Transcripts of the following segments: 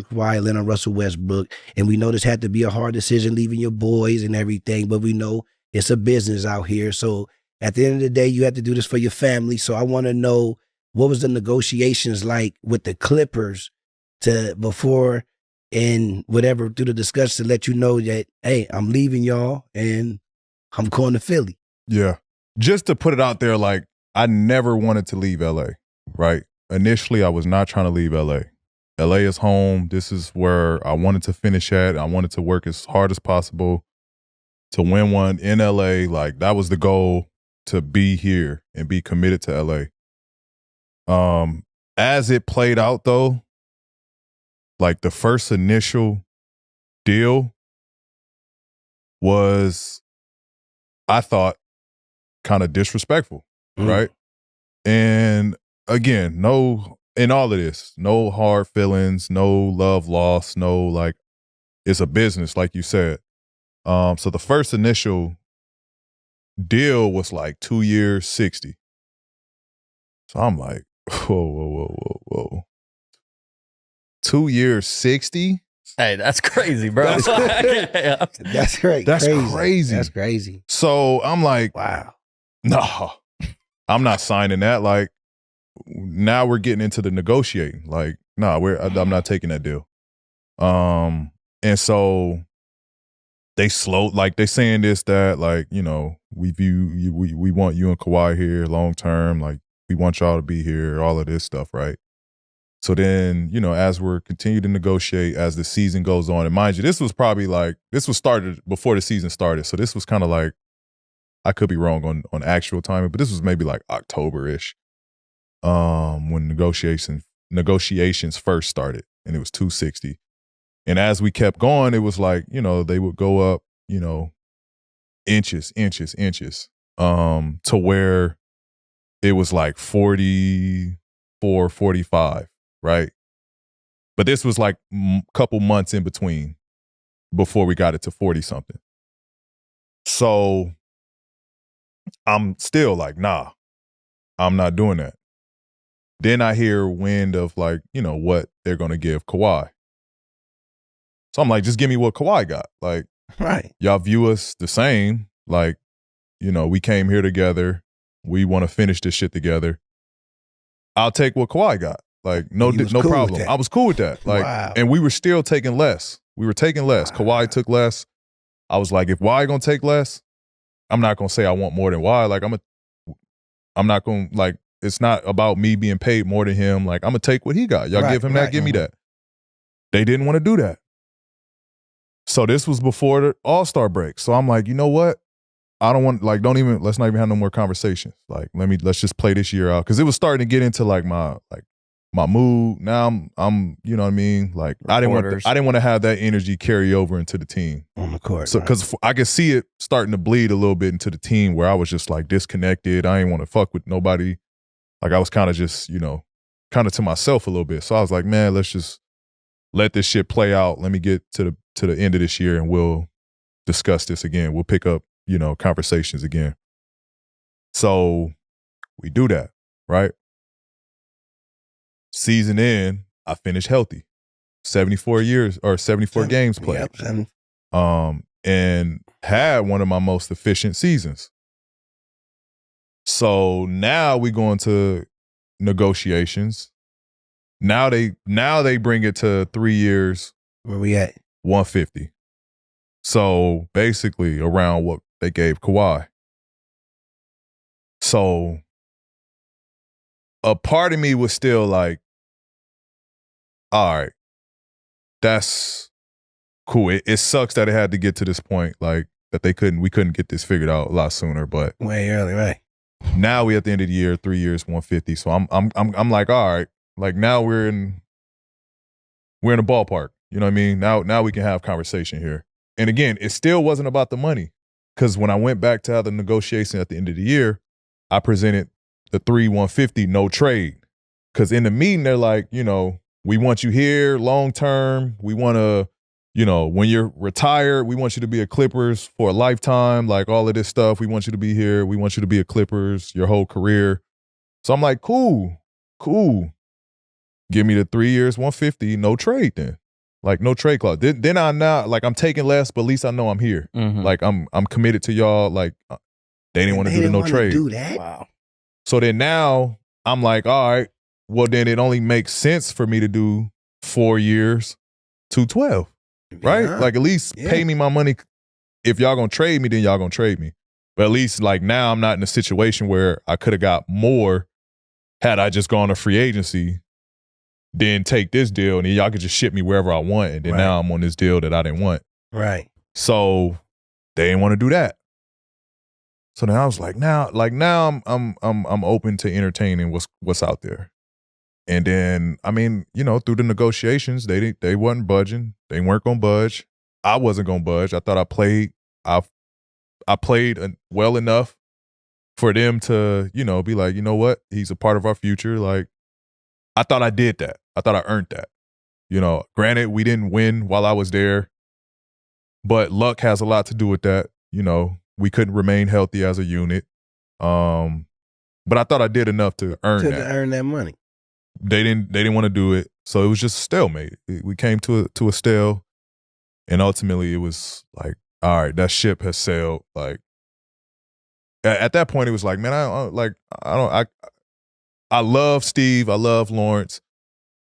Jordan, Kawhi Leonard, Russell Westbrook, and we know this had to be a hard decision leaving your boys and everything, but we know it's a business out here. So at the end of the day, you have to do this for your family. So I want to know, what was the negotiations like with the Clippers to before and whatever through the discussion to let you know that, hey, I'm leaving y'all and I'm going to Philly. Yeah. Just to put it out there, like, I never wanted to leave LA, right? Initially, I was not trying to leave LA. LA is home. This is where I wanted to finish at. I wanted to work as hard as possible to win one in LA. Like, that was the goal, to be here and be committed to LA. As it played out, though, like, the first initial deal was, I thought, kind of disrespectful, right? And again, in all of this, no hard feelings, no love lost, no, like, it's a business, like you said. So the first initial deal was like 2 years, 60. So I'm like, whoa. 2 years, 60? Hey, that's crazy, bro. That's great. That's crazy. crazy. That's crazy. So I'm like, Wow. no, I'm not signing that. Like, now we're getting into the negotiating. Like, no, I'm not taking that deal. And so they slowed, like, they saying this, that, like, you know, we want you and Kawhi here long term. Like, we want y'all to be here, all of this stuff, right? So then, you know, as we're continuing to negotiate, as the season goes on, and mind you, this was started before the season started. So this was kind of like, I could be wrong on actual timing, but this was maybe like October-ish, when negotiations first started, and it was 260. And as we kept going, it was like, you know, they would go up, you know, inches, to where it was like 44, 45, right? But this was like a couple months in between before we got it to 40 something. So I'm still like, nah, I'm not doing that. Then I hear wind of, like, you know, what they're going to give Kawhi. So I'm like, just give me what Kawhi got. Like, Right. y'all view us the same. Like, you know, we came here together. We want to finish this shit together. I'll take what Kawhi got. Like, no cool problem. I was cool with that. Like, Wow. and we were still taking less. We were taking less. Kawhi took less. I was like, if Y gonna take less, I'm not gonna say I want more than Y. Like, I'm not gonna, like, it's not about me being paid more than him. Like, I'm gonna take what he got. Y'all give him that, give me that. They didn't want to do that. So this was before the All-Star break. So I'm like, you know what? I don't want, like, let's not even have no more conversations. Like, let's just play this year out. Cause it was starting to get into like my mood. Now I'm, you know what I mean? Like, I didn't want to have that energy carry over into the team. On the court. So, cause I could see it starting to bleed a little bit into the team, where I was just like disconnected. I didn't want to fuck with nobody. Like, I was kind of just, you know, kind of to myself a little bit. So I was like, man, let's just let this shit play out. Let me get to the end of this year, and we'll discuss this again. We'll pick up, you know, conversations again. So we do that, right? Season in, I finished healthy. 74 games played. Yep. And had one of my most efficient seasons. So now we go into negotiations. Now they bring it to 3 years. Where we at? 150. So basically around what they gave Kawhi. So a part of me was still like, all right, that's cool. It sucks that it had to get to this point, like, that we couldn't get this figured out a lot sooner, but Way early, right? now we at the end of the year, 3 years, 150. So I'm like, all right, like, now we're in a ballpark. You know what I mean? Now we can have conversation here. And again, it still wasn't about the money. Because when I went back to have the negotiation at the end of the year, I presented the 150, no trade. Because in the meeting, they're like, you know, we want you here long term. We want to, you know, when you're retired, we want you to be a Clippers for a lifetime, like all of this stuff. We want you to be here. We want you to be a Clippers your whole career. So I'm like, cool. Give me the 3 years, 150, no trade then. Like no trade clause. Then I now like I'm taking less, but at least I know I'm here. Mhm. Like I'm committed to y'all. Like they didn't want to do the no trade. Do that. Wow. So then now I'm like, all right, well then it only makes sense for me to do 4 years, 212, right? Yeah. Like at least pay me my money. If y'all gonna trade me, then y'all gonna trade me. But at least like now I'm not in a situation where I could have got more had I just gone to free agency, then take this deal and then y'all could just ship me wherever I want. And then now I'm on this deal that I didn't want. Right. So they didn't want to do that. So then I was like, now I'm open to entertaining what's out there. And then, I mean, you know, through the negotiations, they wasn't budging. They weren't gonna budge. I wasn't gonna budge. I thought I played well enough for them to, you know, be like, you know what? He's a part of our future. Like, I thought I did that. I thought I earned that. You know, granted, we didn't win while I was there, but luck has a lot to do with that. You know, we couldn't remain healthy as a unit. But I thought I did enough to earn that. To earn that money. They didn't want to do it. So it was just a stalemate. We came to a stale. And ultimately it was like, all right, that ship has sailed. Like at that point it was like, man, I love Steve, I love Lawrence,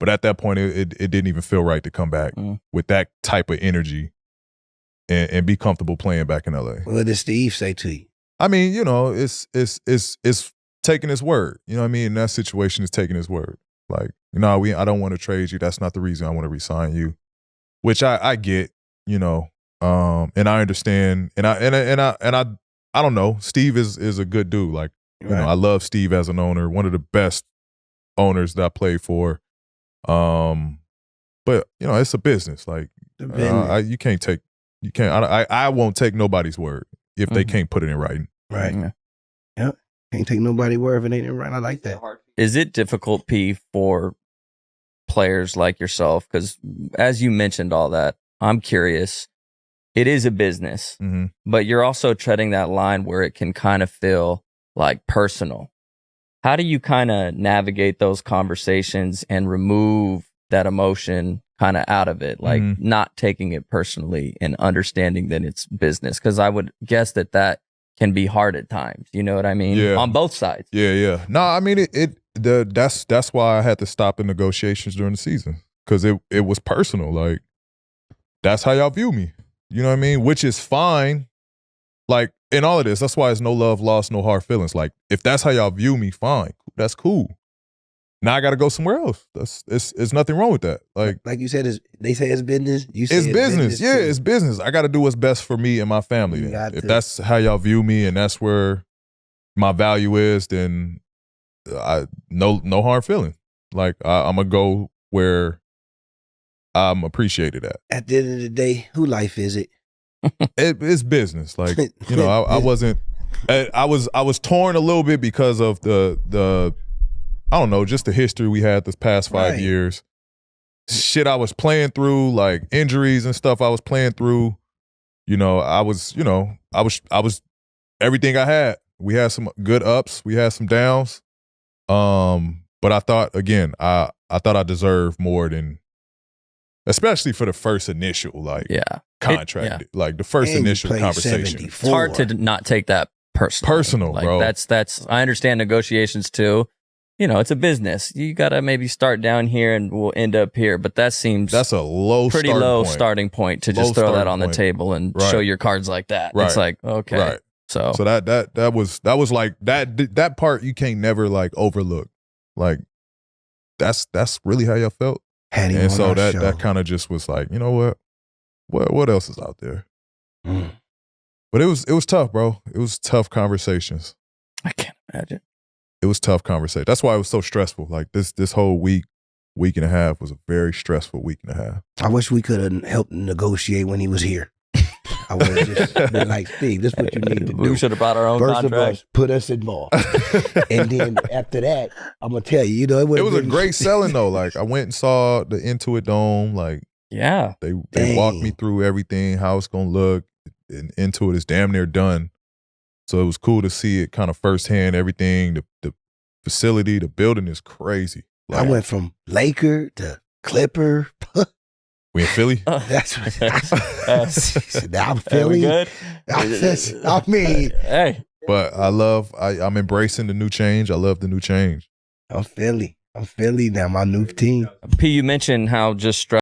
but at that point it didn't even feel right to come back with that type of energy and be comfortable playing back in LA. What did Steve say to you? I mean, you know, it's taking his word. You know what I mean? In that situation, it's taking his word. Like, no, I don't want to trade you. That's not the reason I want to resign you. Which I get, you know, and I understand, and I don't know. Steve is a good dude. Like, you know, I love Steve as an owner, one of the best owners that I played for. But you know, it's a business. Like, I won't take nobody's word if they can't put it in writing. Right. Yeah. Yep. Can't take nobody's word if it ain't in writing. I like that. Is it difficult, P, for players like yourself? Because as you mentioned all that, I'm curious. It is a business, but you're also treading that line where it can kind of feel like personal. How do you kind of navigate those conversations and remove that emotion kind of out of it? Like not taking it personally and understanding that it's business. Because I would guess that can be hard at times. You know what I mean? Yeah. On both sides. Yeah. No, I mean, that's why I had to stop the negotiations during the season. Because it was personal. Like, that's how y'all view me. You know what I mean? Which is fine. Like, in all of this, that's why it's no love lost, no hard feelings. Like, if that's how y'all view me, fine. That's cool. Now I got to go somewhere else. It's nothing wrong with that. Like you said, they say it's business. You say it's business. Yeah, it's business. I got to do what's best for me and my family. If that's how y'all view me and that's where my value is, then no hard feeling. Like, I'm going to go where I'm appreciated at. At the end of the day, who life is it? It's business. Like, you know, I wasn't. I was torn a little bit because of the I don't know, just the history we had this past 5 years. Shit I was playing through, like injuries and stuff I was playing through. You know, I was everything I had. We had some good ups, we had some downs. But I thought, again, I thought I deserved more than, especially for the first initial contract, like the first initial conversation. It's hard to not take that personal, like, bro. That's I understand negotiations too. You know, it's a business. You gotta maybe start down here and we'll end up here. But that's a pretty low starting point to just throw that on the table and show your cards like that. It's like, okay, right. So that was like that part you can't never like overlook. Like that's really how y'all felt. And so that kind of just was like, you know what else is out there? But it was tough, bro. It was tough conversations. I can't imagine. It was tough conversation. That's why it was so stressful. Like this whole week and a half was a very stressful week and a half. I wish we could have helped negotiate when he was here. I would have just been like, Steve, this is what you need to do. We should have brought our own contract. First of all, put us involved. And then after that, I'm going to tell you, it was a great selling though. Like I went and saw the Intuit Dome. Like, yeah, they walked me through everything, how it's going to look. And Intuit is damn near done. So it was cool to see it kind of firsthand, everything, the facility, the building is crazy. Like, I went from Laker to Clipper. We in Philly? That's what I'm Are we Philly. good? I mean, Hey, But I'm embracing the new change. I love the new change. I'm Philly. I'm Philly now. My new team. P, you mentioned how just